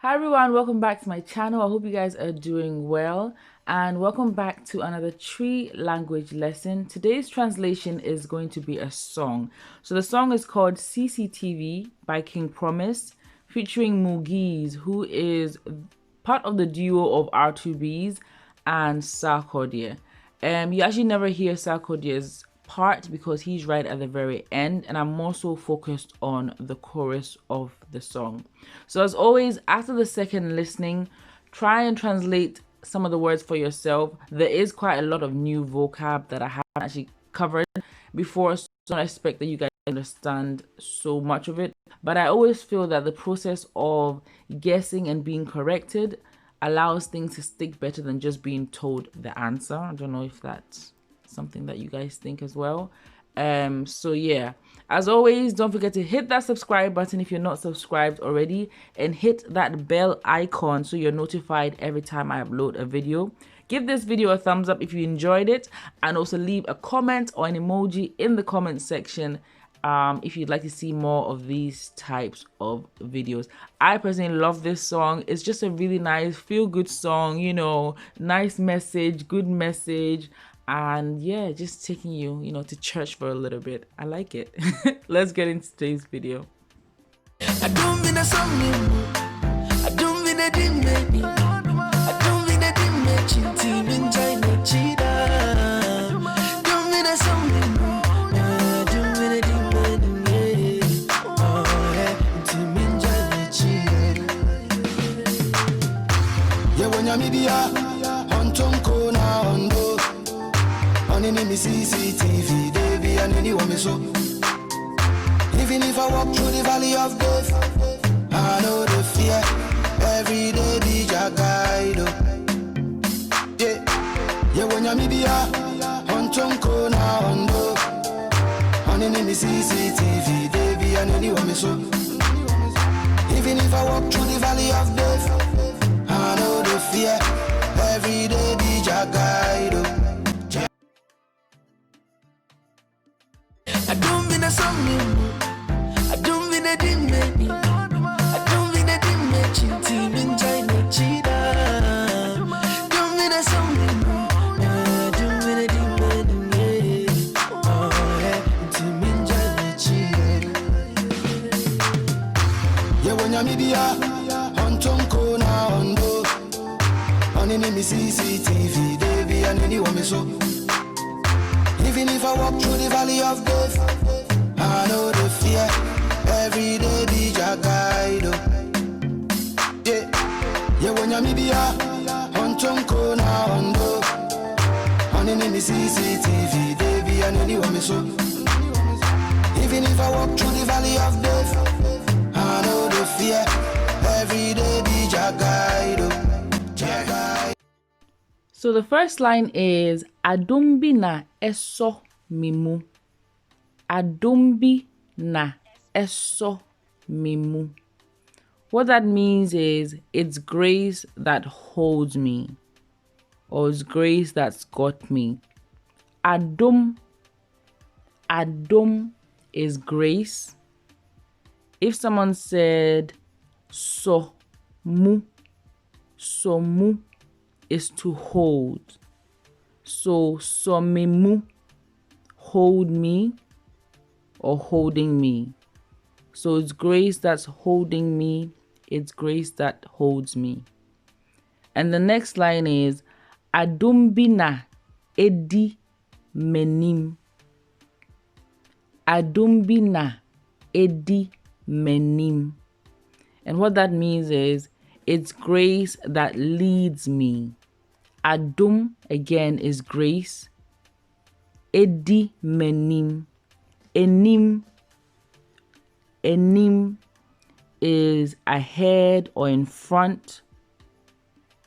Hi everyone, welcome back to my channel. I hope you guys are doing well and welcome back to another TWI language lesson. Today's translation is going to be a song. So the song is called CCTV by King Promise featuring Mugeez, who is part of the duo of R2bees and Sarkodie. You actually never hear Sarkodie's part because he's right at the very end, and I'm more so focused on the chorus of the song. So as always, after the second listening, try and translate some of the words for yourself. There is quite a lot of new vocab that I haven't actually covered before, so I don't expect that you guys understand so much of it, but I always feel that the process of guessing and being corrected allows things to stick better than just being told the answer. I don't know if that's something that you guys think as well. So yeah, as always, don't forget to hit that subscribe button if you're not subscribed already, and hit that bell icon so you're notified every time I upload a video. Give this video a thumbs up if you enjoyed it, and also leave a comment or an emoji in the comment section if you'd like to see more of these types of videos. I personally love this song. It's just a really nice feel-good song, you know, nice message, good message, and yeah, just taking you, to church for a little bit. I like it. Let's get into today's video. I don't mean a song, I don't mean a ding, I don't mean a ding, team in China, cheetah. Don't mean a song, I don't mean a ding, oh yeah, team in China, cheetah. Yeah, when you're media, on Tonko na ondo. On any CCTV, they be an anyone me so. Even if I walk through the valley of death, I know the fear. Every day be your guide. Yeah, when you're media, on Tonko na ondo. On any CCTV, they be an anyone me so. Even if I walk through the valley of death, I know the fear. Every day be your guide. I don't mean a song, I don't mean a ding, I don't mean a ding, team in China, cheetah. Don't mean a song, I don't mean a ding, oh yeah, team in China, cheetah. Yeah, when you're media, on Tonko na ondo. On any CCTV, they be an anyone me so. Even if I walk through the valley of death, I know the fear. Every day be your guide. Yeah, when you're media, on Tonko na ondo. On any CCTV, they be an anyone me so. Even if I walk through the valley of death, I know the fear. Every day be your guide. So the first line is Adumbi na eso mimu. Adumbi na eso mimu. What that means is it's grace that holds me, or it's grace that's got me. Adum is grace. If someone said so mu is to hold. So mimu, hold me or holding me. So it's grace that's holding me. It's grace that holds me. And the next line is Adumbina edi menim. Adumbina edi menim. And what that means is it's grace that leads me. Adum again is grace. Edi menim. Enim is ahead or in front.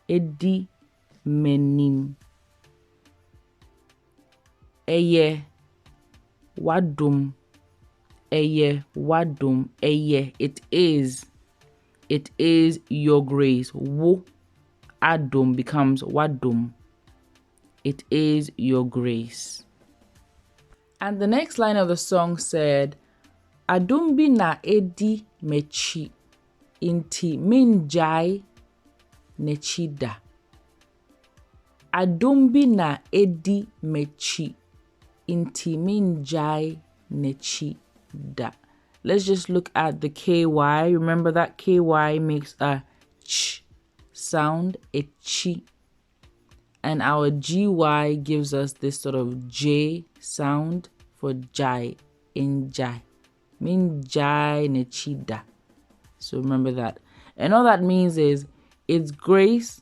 Edi menim. Eye wadum. Eye wadum. Eye, it is your grace. Wo adum becomes wadum. It is your grace. And the next line of the song said, Adumbi na edi mechi. inti minjai nechida. Adumbi na edi mechi inti minjai nechida. Let's just look at the KY. Remember that KY makes a ch sound, a chi. And our GY gives us this sort of J sound for jai, in jai. Min jai nechida. So remember that. And all that means is it's grace,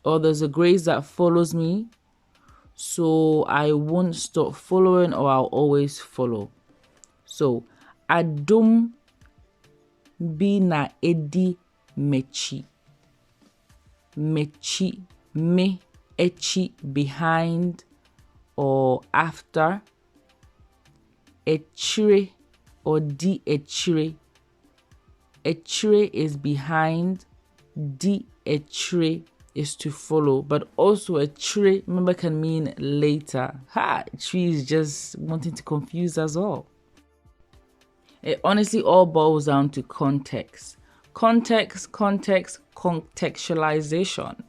or there's a grace that follows me. So I won't stop following, or I'll always follow. So adum bina edi mechi. Mechi, me, echi, behind or after. Echire or di echire. Echire is behind. Di echire is to follow. But also echire, remember, can mean later. Ha! Tree is just wanting to confuse us all. It honestly all boils down to context. Context, contextualization.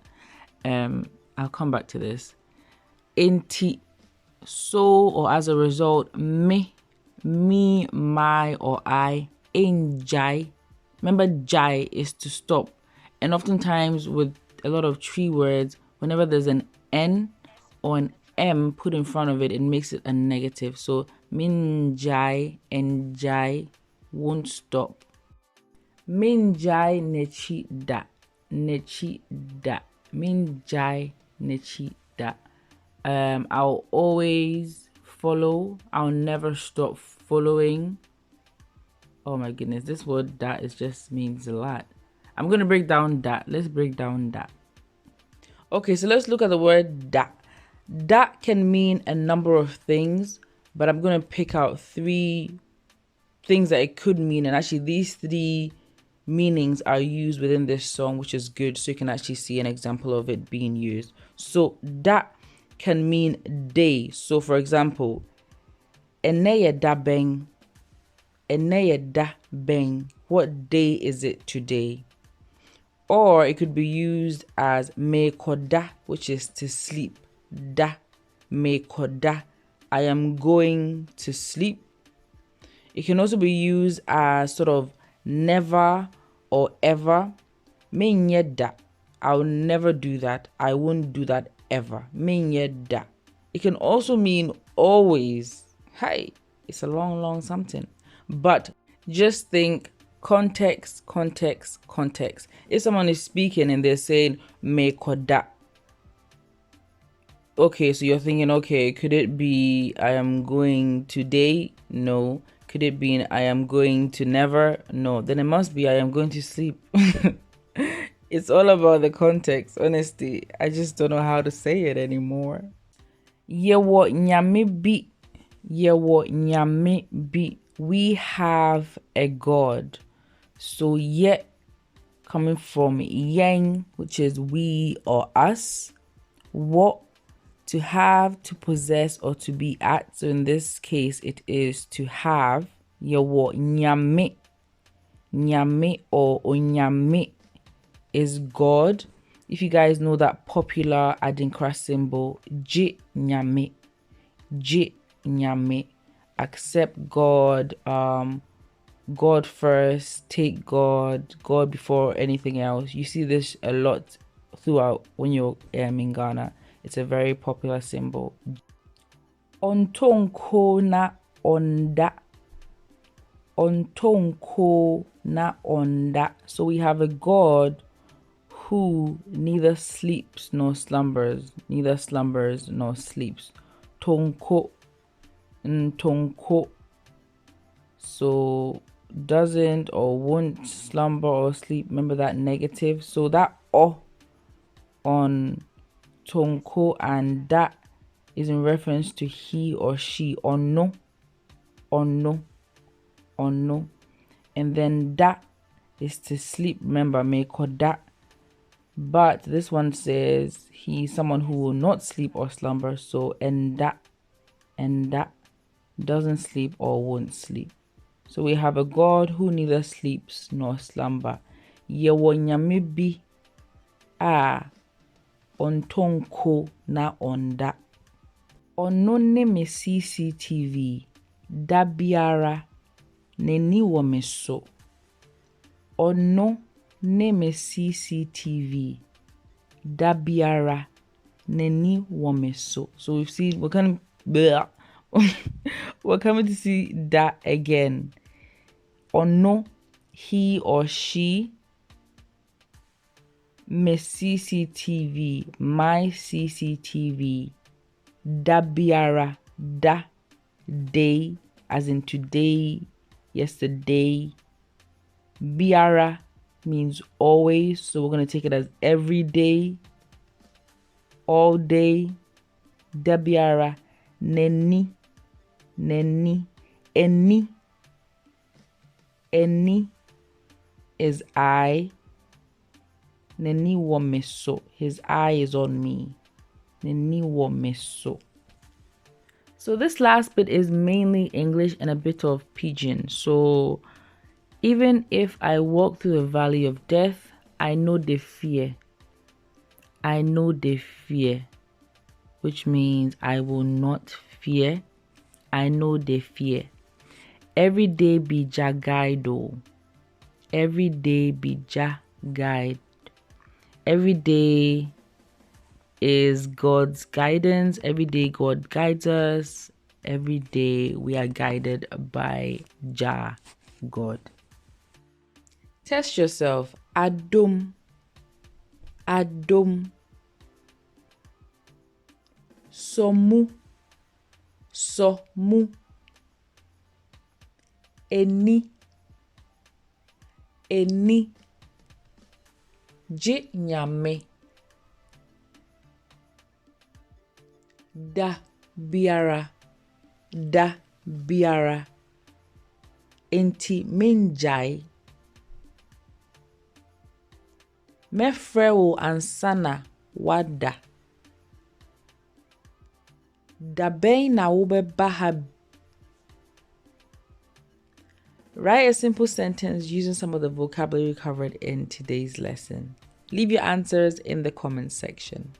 I'll come back to this. Inti, so or as a result, me, my or I, enjai. Remember, jai is to stop. And oftentimes with a lot of tree words, whenever there's an N or an M put in front of it, it makes it a negative. So minjai and jai won't stop. Minjai nechi da. Nechi da. Minjai nechi da. I'll always follow. I'll never stop following. Oh my goodness, this word that is just means a lot. I'm going to break down that. Let's break down that. Okay, so let's look at the word that. That can mean a number of things, but I'm going to pick out 3 things that it could mean. And actually these 3 meanings are used within this song, which is good. So you can actually see an example of it being used. So that can mean day. So for example, eneye da beng. Eneye da beng. What day is it today? Or it could be used as me koda, which is to sleep. Da, me koda. I am going to sleep. It can also be used as sort of never or ever. Me nye da. I'll never do that. I won't do that ever. Me nye da. It can also mean always. Hey, it's a long something. But just think context. If someone is speaking and they're saying me koda, okay, so you're thinking, okay, could it be I am going today? No. Could it be I am going to never? No. Then it must be I am going to sleep. It's all about the context, honestly. I just don't know how to say it anymore. Yewo nyame bi. Yewo nyame bi. We have a God. So ye coming from yang, which is we or us. What, to have, to possess, or to be at. So in this case, it is to have. Yewo nyame. Nyame or onyame is God. If you guys know that popular Adinkra symbol, J nyame. J nyame. Accept God, God first, take God before anything else. You see this a lot throughout when you're in Ghana. It's a very popular symbol. Ontonko na onda. Ontonko na onda. So we have a God who neither sleeps nor slumbers. Neither slumbers nor sleeps. Tonko. Ntonko. So doesn't or won't slumber or sleep. Remember that negative. So that o on tonko and that is in reference to he or she, or no. And then that is to sleep. Remember, make that. But this one says he's someone who will not sleep or slumber. So and that doesn't sleep or won't sleep. So we have a God who neither sleeps nor slumber. Yewo nyame bi a ontonko na onda. Ono ne me CCTV da biara n'ani wɔ me so. Ono ne me CCTV da biara n'ani wɔ me so. So we've seen we're coming to see that again. Ono, he or she. Me CCTV, my CCTV. Da biara, da, day, as in today, yesterday. Biara means always, so we're going to take it as every day, all day. Da biara, neni, eni is I. Neni wo me so. His eye is on me. Neni wo me so. So this last bit is mainly English and a bit of Pidgin. So even if I walk through the valley of death, I know the fear. I know the fear. Which means I will not fear. I know the fear. Every day be ja guide. Every day be ja guide. Every day is God's guidance. Every day God guides us. Every day we are guided by Jah, God. Test yourself. Adum. Somu. Eni. Je nyame. Da biara. Enti menjai. Mefrɛ wo ansana wada. Da bɛn na wobɛba ha. Write a simple sentence using some of the vocabulary covered in today's lesson. Leave your answers in the comments section.